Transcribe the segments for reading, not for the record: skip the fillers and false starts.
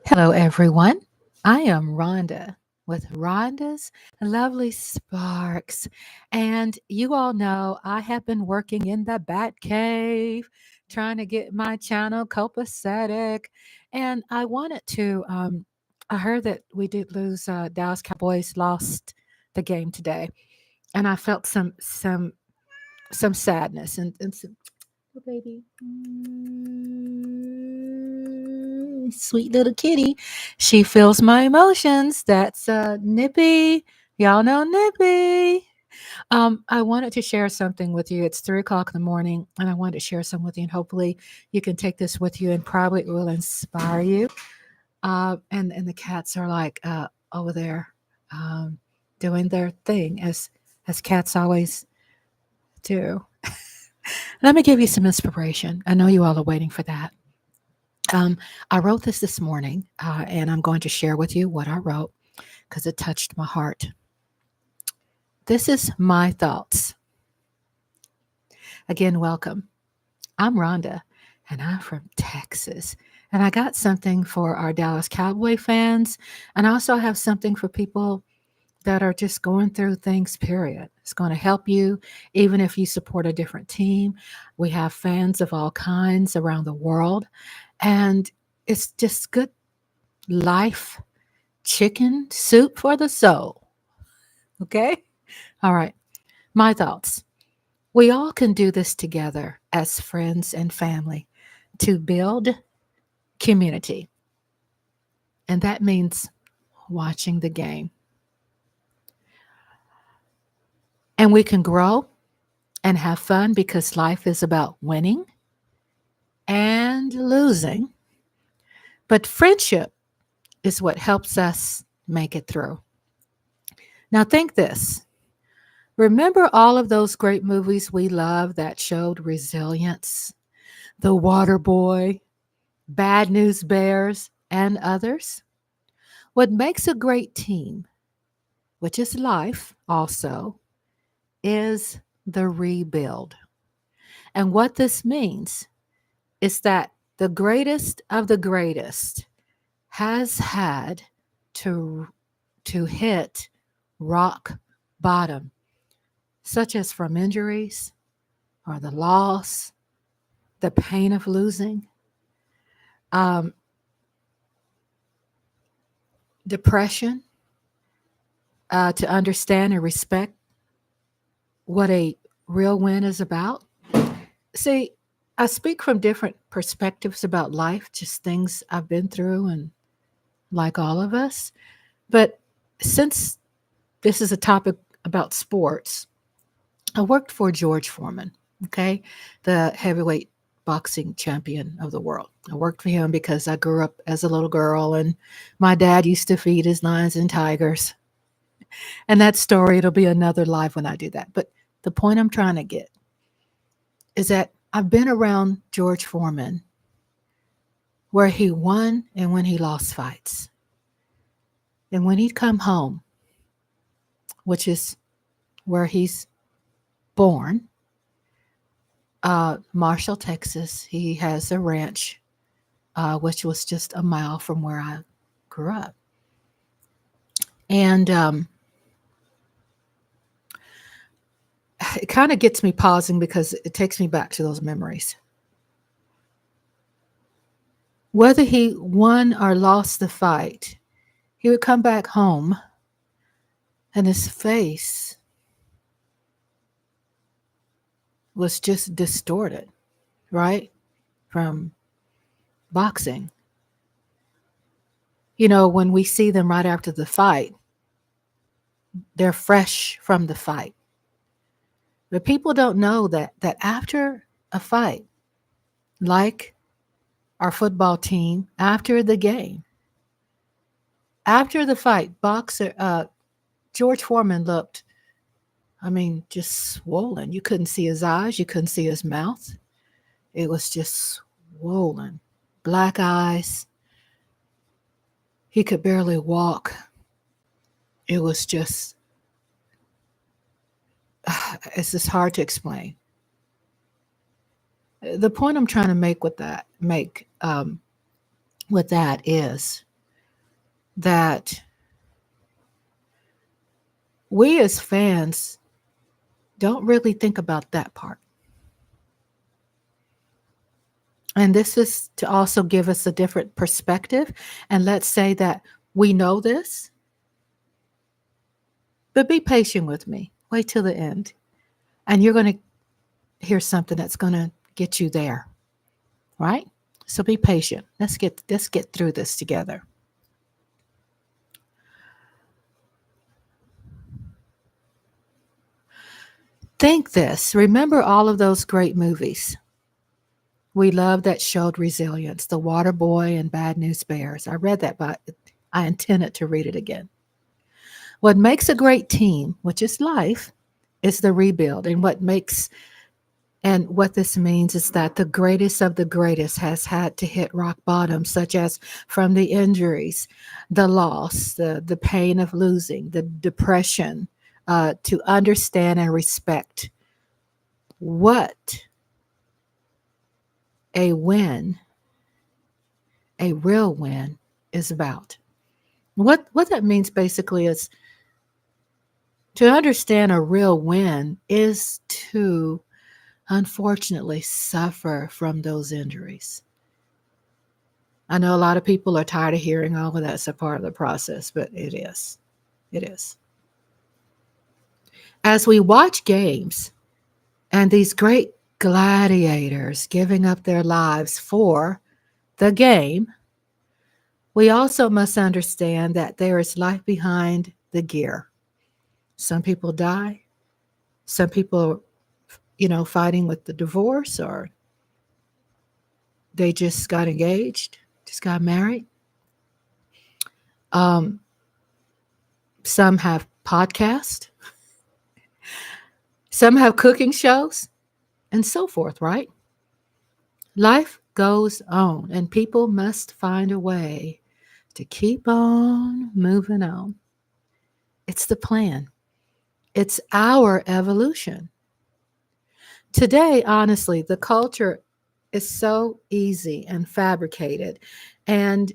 Hello, everyone. I am Rhonda with Rhonda's Lovely Sparks. And you all know I have been working in the Bat Cave trying to get my channel copacetic. And I wanted to, I heard that we did lose, Dallas Cowboys lost the game today. And I felt some sadness and some, oh, baby. Sweet little kitty. She feels my emotions. That's Nippy. Y'all know Nippy. I wanted to share something with you. It's 3 o'clock in the morning, and I wanted to share something with you, and hopefully you can take this with you, and probably it will inspire you. And the cats are like over there doing their thing as cats always do. Let me give you some inspiration. I know you all are waiting for that. I wrote this morning, and I'm going to share with you what I wrote because it touched my heart. This is my thoughts. Again, welcome. I'm Rhonda, and I'm from Texas. And I got something for our Dallas Cowboy fans, and I also have something for people that are just going through things, period. It's going to help you, even if you support a different team. We have fans of all kinds around the world, and it's just good life chicken soup for the soul. Okay? All right. My thoughts. We all can do this together as friends and family to build community. And that means watching the game. And we can grow and have fun because life is about winning and losing. But friendship is what helps us make it through. Now, think this. Remember all of those great movies we love that showed resilience? The Water Boy, Bad News Bears, and others? What makes a great team, which is life also, is the rebuild. And what this means is that the greatest of the greatest has had to, to hit rock bottom, such as from injuries or the loss, the pain of losing, um, depression, to understand and respect what a real win is about. See, I speak from different perspectives about life, just things I've been through, and like all of us. But since this is a topic about sports, I worked for George Foreman, okay, the heavyweight boxing champion of the world. I worked for him because I grew up as a little girl, and my dad used to feed his lions and tigers. And that story, it'll be another live when I do that. But the point I'm trying to get is that I've been around George Foreman where he won and when he lost fights. And when he'd come home, which is where he's born, Marshall, Texas, he has a ranch, which was just a mile from where I grew up. And it kind of gets me pausing because it takes me back to those memories. Whether he won or lost the fight, he would come back home and his face was just distorted, right? From boxing. You know, when we see them right after the fight, they're fresh from the fight. But people don't know that after a fight, like our football team, after the game, after the fight, boxer George Foreman looked, I mean, just swollen. You couldn't see his eyes, you couldn't see his mouth. It was just swollen, black eyes. He could barely walk. It was just, it's just hard to explain. The point I'm trying to make with that is that we as fans don't really think about that part. And this is to also give us a different perspective. And let's say that we know this, but be patient with me. Wait till the end. And you're going to hear something that's going to get you there, right? So be patient. Let's get through this together. Think this. Remember all of those great movies we love that showed resilience, The Water Boy and Bad News Bears. I read that, but I intended to read it again. What makes a great team, which is life, is the rebuild. And what this means is that the greatest of the greatest has had to hit rock bottom, such as from the injuries, the loss, the pain of losing, the depression, to understand and respect what a win, a real win, is about. What that means basically is to understand a real win is to unfortunately suffer from those injuries. I know a lot of people are tired of hearing all of that's a part of the process, but it is. It is. As we watch games and these great gladiators giving up their lives for the game, we also must understand that there is life behind the gear. Some people die. Some people, fighting with the divorce, or they just got engaged, just got married. Um, some have podcasts, some have cooking shows, and so forth, right? Life goes on, and people must find a way to keep on moving on. It's the plan, it's our evolution. Today, honestly, the culture is so easy and fabricated, and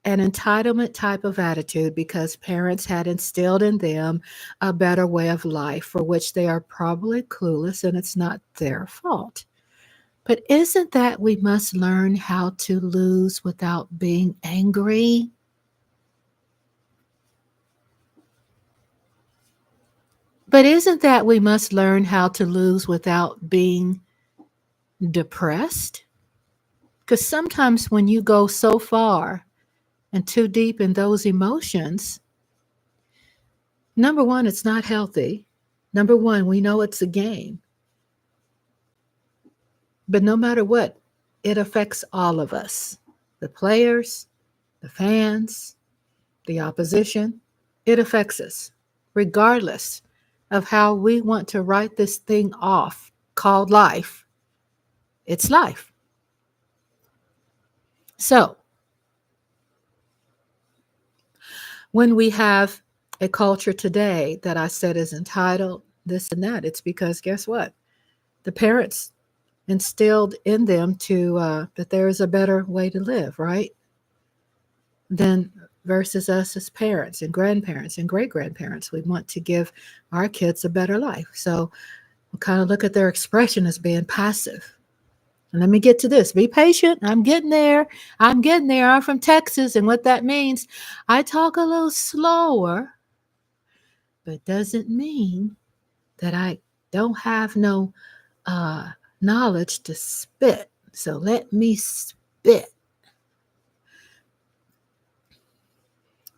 an entitlement type of attitude because parents had instilled in them a better way of life for which they are probably clueless and it's not their fault. But isn't that we must learn how to lose without being angry? But isn't that we must learn how to lose without being depressed? Because sometimes when you go so far and too deep in those emotions, number one, it's not healthy. Number one, we know it's a game. But no matter what, it affects all of us, the players, the fans, the opposition. It affects us, regardless of how we want to write this thing off called life. It's life. So, when we have a culture today that I said is entitled this and that, it's because guess what? The parents instilled in them to that there is a better way to live, right? Than versus us as parents and grandparents and great grandparents. We want to give our kids a better life. So we kind of look at their expression as being passive. And let me get to this. Be patient. I'm getting there. I'm getting there. I'm from Texas. And what that means, I talk a little slower, but doesn't mean that I don't have no knowledge to spit. So let me spit.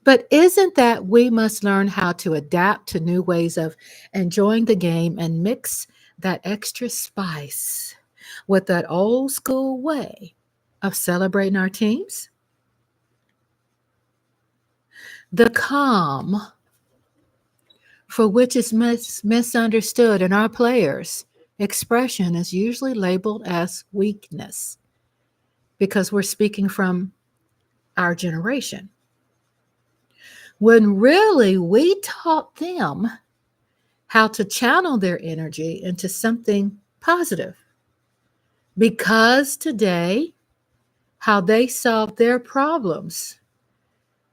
But isn't that we must learn how to adapt to new ways of enjoying the game and mix that extra spice with that old school way of celebrating our teams? The calm for which is misunderstood in our players' expression is usually labeled as weakness because we're speaking from our generation. When really we taught them how to channel their energy into something positive. Because today, how they solve their problems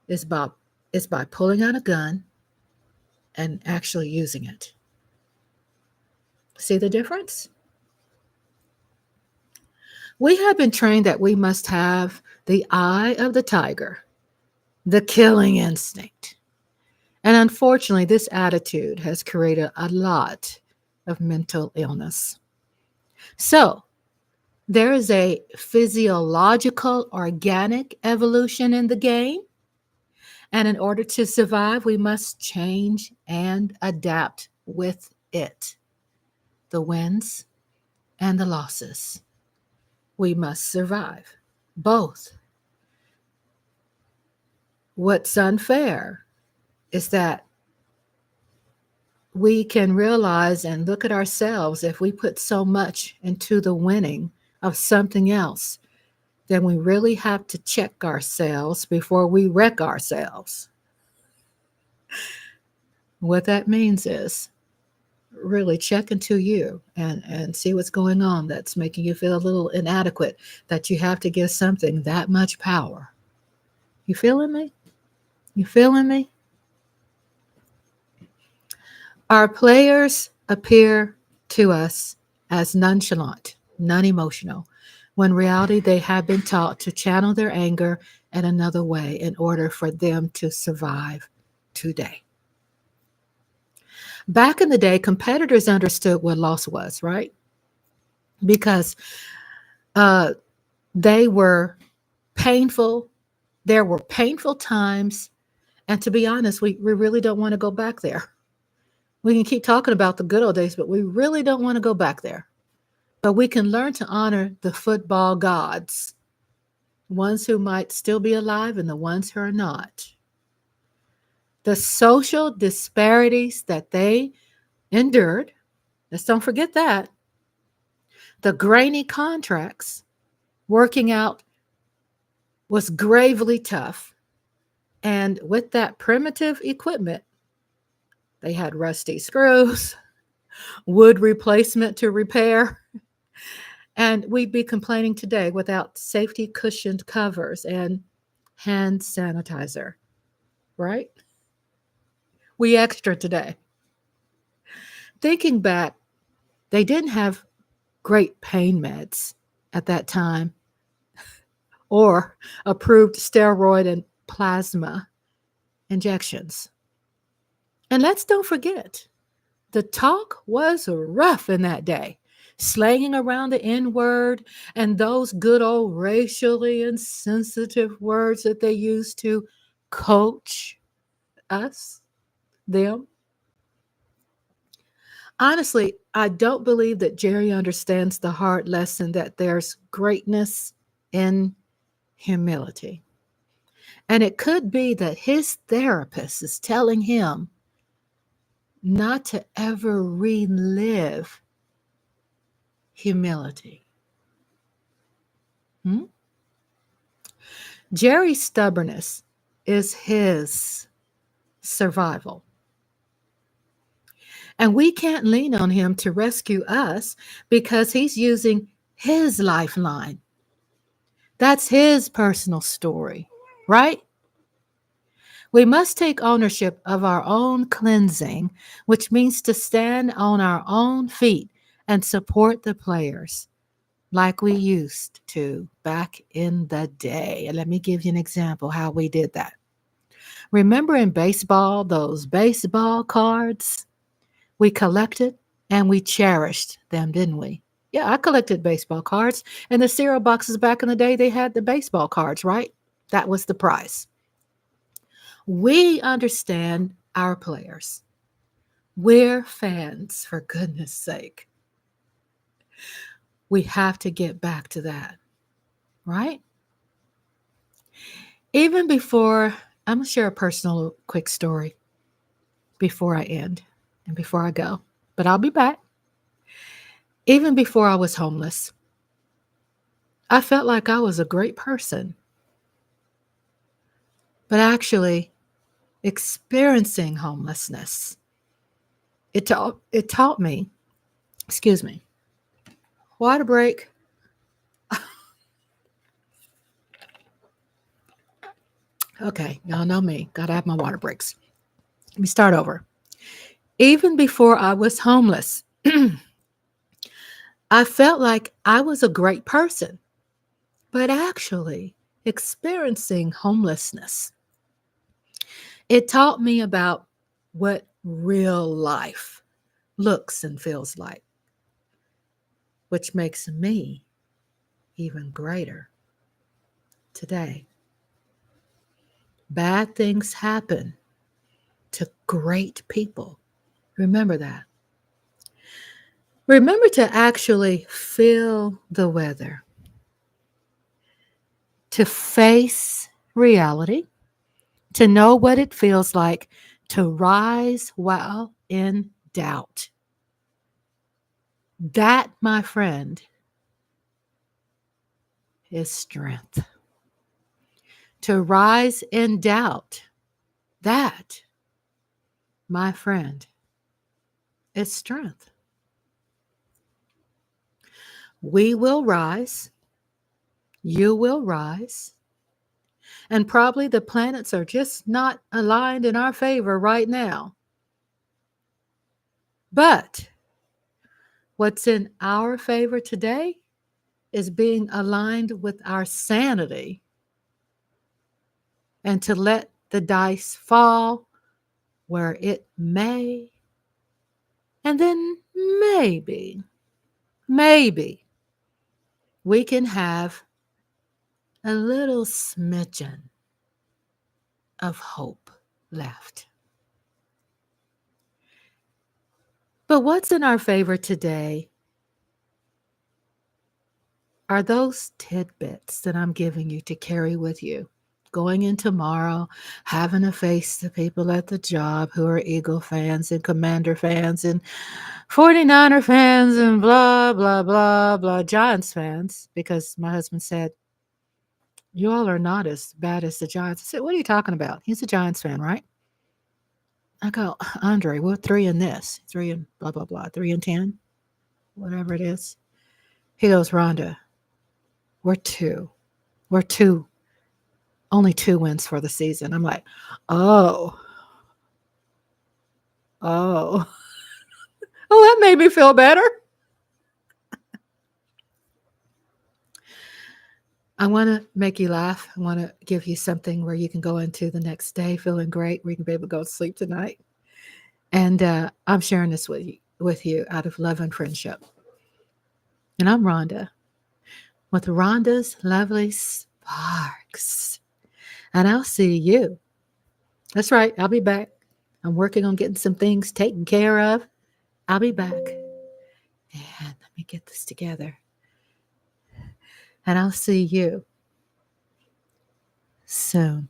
is about is by pulling out a gun and actually using it. See the difference? We have been trained that we must have the eye of the tiger, the killing instinct. And unfortunately, this attitude has created a lot of mental illness. So, there is a physiological, organic evolution in the game. And in order to survive, we must change and adapt with it. The wins and the losses. We must survive both. What's unfair is that we can realize and look at ourselves if we put so much into the winning of something else, then we really have to check ourselves before we wreck ourselves. What that means is really check into you and see what's going on that's making you feel a little inadequate, that you have to give something that much power. You feeling me? You feeling me? Our players appear to us as nonchalant, non-emotional, when in reality they have been taught to channel their anger in another way in order for them to survive today. Back in the day, competitors understood what loss was, right? Because uh, they were painful. There were painful times. And to be honest, we really don't want to go back there. We can keep talking about the good old days, but we really don't want to go back there. But we can learn to honor the football gods, ones who might still be alive and the ones who are not. The social disparities that they endured, let's don't forget that. The grainy contracts, working out was gravely tough. And with that primitive equipment, they had rusty screws, wood replacement to repair. And we'd be complaining today without safety cushioned covers and hand sanitizer, right? We extra today. Thinking back, they didn't have great pain meds at that time or approved steroid and plasma injections. And let's don't forget, the talk was rough in that day, slanging around the N word and those good old racially insensitive words that they used to coach us, them. Honestly, I don't believe that Jerry understands the hard lesson that there's greatness in humility. And it could be that his therapist is telling him not to ever relive humility. Hmm? Jerry's stubbornness is his survival. And we can't lean on him to rescue us because he's using his lifeline. That's his personal story, right? We must take ownership of our own cleansing, which means to stand on our own feet and support the players like we used to back in the day. And let me give you an example how we did that. Remember in baseball, those baseball cards? We collected and we cherished them, didn't we? Yeah, I collected baseball cards. And the cereal boxes back in the day, they had the baseball cards, right? That was the prize. We understand our players. We're fans, for goodness sake. We have to get back to that, right? Even before, I'm going to share a personal quick story before I end and before I go, but I'll be back. Even before I was homeless, I felt like I was a great person. But actually, experiencing homelessness, it taught me, excuse me, water break. Okay, y'all know me. Gotta have my water breaks. Let me start over. Even before I was homeless, I felt like I was a great person, but actually experiencing homelessness, it taught me about what real life looks and feels like, which makes me even greater today. Bad things happen to great people. Remember that. Remember to actually feel the weather, to face reality, to know what it feels like to rise while in doubt. That, my friend, is strength. To rise in doubt, that, my friend, is strength. We will rise, you will rise, and probably the planets are just not aligned in our favor right now. But what's in our favor today is being aligned with our sanity and to let the dice fall where it may. And then maybe we can have a little smidgen of hope left. But what's in our favor today are those tidbits that I'm giving you to carry with you. Going in tomorrow, having to face the people at the job who are Eagle fans and Commander fans and 49er fans and blah, blah, blah, blah, Giants fans, because my husband said, you all are not as bad as the Giants. I said, what are you talking about? He's a Giants fan, right? I go, Andre, we're 3 in this, 3 and blah, blah, blah, 3 and 10, whatever it is. He goes, Rhonda, we're 2. We're 2, only 2 wins for the season. I'm like, oh, oh, oh, that made me feel better. I want to make you laugh. I want to give you something where you can go into the next day feeling great, where you can be able to go to sleep tonight. And I'm sharing this with you out of love and friendship. And I'm Rhonda with Rhonda's Lovely Sparks. And I'll see you. That's right. I'll be back. I'm working on getting some things taken care of. I'll be back. And let me get this together. And I'll see you soon.